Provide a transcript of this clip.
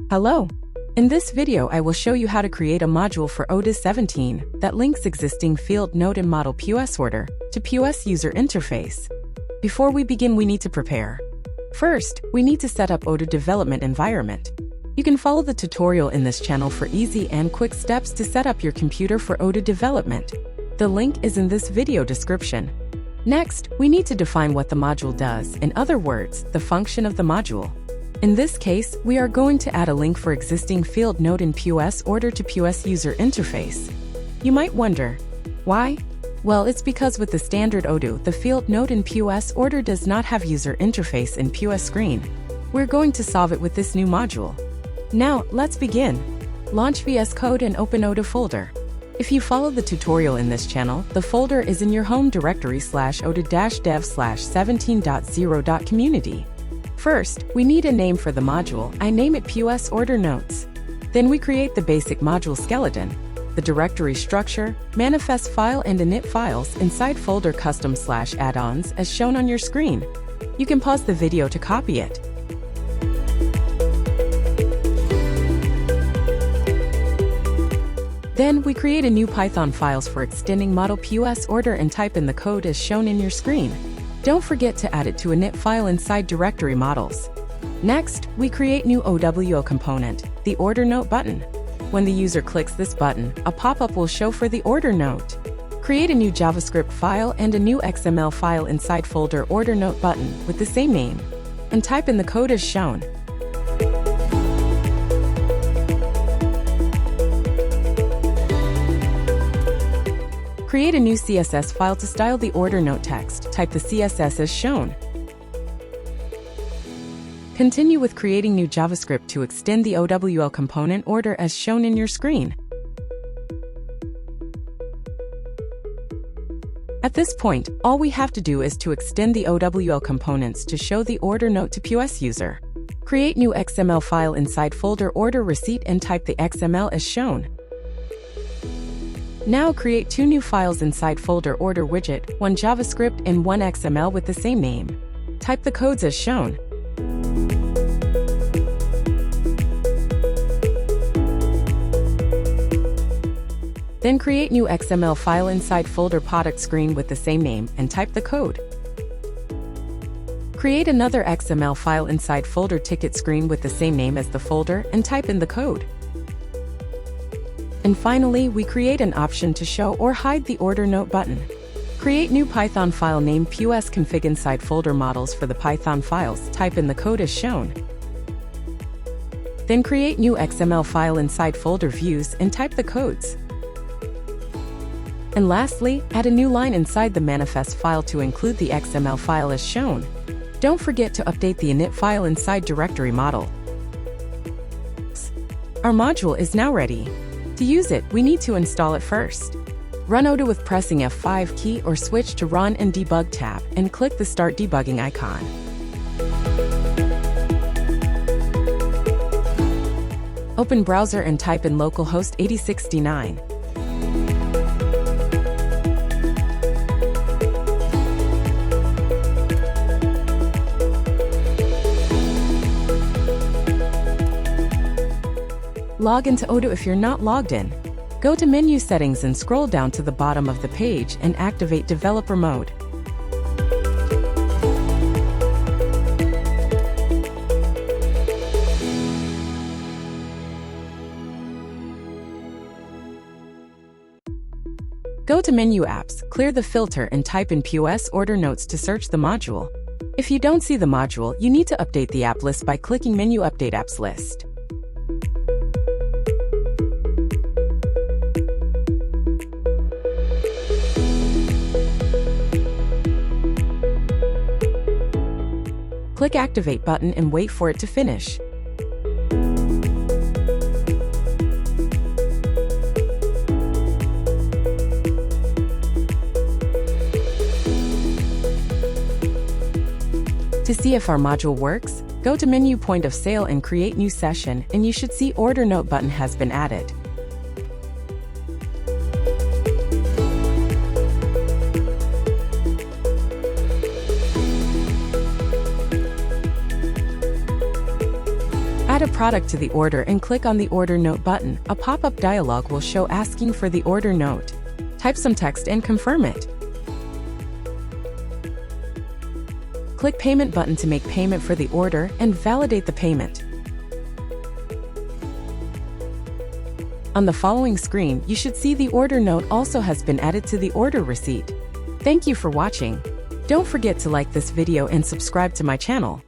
Hello! In this video I will show you how to create a module for Odoo 17 that links existing field node and model POS-order to POS user interface. Before we begin, we need to prepare. First, we need to set up Odoo development environment. You can follow the tutorial in this channel for easy and quick steps to set up your computer for Odoo development. The link is in this video description. Next, we need to define what the module does, in other words, the function of the module. In this case, we are going to add a link for existing field node in POS-order to POS user interface. You might wonder, why? Well, it's because with the standard Odoo, the field node in POS-order does not have user interface in POS screen. We're going to solve it with this new module. Now, let's begin. Launch VS Code and open Odoo folder. If you follow the tutorial in this channel, the folder is in your home directory /odoo-dev/17.0.community. First, we need a name for the module. I name it POS-order notes. Then we create the basic module skeleton, the directory structure, manifest file and init files inside folder custom/add-ons as shown on your screen. You can pause the video to copy it. Then we create a new Python files for extending model POS-order and type in the code as shown in your screen. Don't forget to add it to a init file inside directory models. Next, we create new OWO component, the order note button. When the user clicks this button, a pop-up will show for the order note. Create a new JavaScript file and a new XML file inside folder order note button with the same name, and type in the code as shown. Create a new CSS file to style the order note text. Type the CSS as shown. Continue with creating new JavaScript to extend the OWO component order as shown in your screen. At this point, all we have to do is to extend the OWO components to show the order note to POS user. Create new XML file inside folder order receipt and type the XML as shown. Now create two new files inside folder order widget, one JavaScript and one XML with the same name. Type the codes as shown. Then create new XML file inside folder product screen with the same name and type the code. Create another XML file inside folder ticket screen with the same name as the folder and type in the code. And finally, we create an option to show or hide the order note button. Create new Python file named POS-config inside folder models for the Python files. Type in the code as shown. Then create new XML file inside folder views and type the codes. And lastly, add a new line inside the manifest file to include the XML file as shown. Don't forget to update the init file inside directory model. Our module is now ready. To use it, we need to install it first. Run Odoo with pressing F5 key or switch to Run and Debug tab and click the Start Debugging icon. Open browser and type in localhost 8069. Log into Odoo if you're not logged in. Go to Menu Settings and scroll down to the bottom of the page and activate Developer Mode. Go to Menu Apps, clear the filter and type in POS-order notes to search the module. If you don't see the module, you need to update the app list by clicking Menu Update Apps List. Click Activate button and wait for it to finish. To see if our module works, go to Menu Point of Sale and create new session, and you should see Order Note button has been added. Add a product to the order and click on the Order Note button. A pop-up dialog will show asking for the order note. Type some text and confirm it. Click Payment button to make payment for the order and validate the payment. On the following screen, you should see the order note also has been added to the order receipt. Thank you for watching. Don't forget to like this video and subscribe to my channel.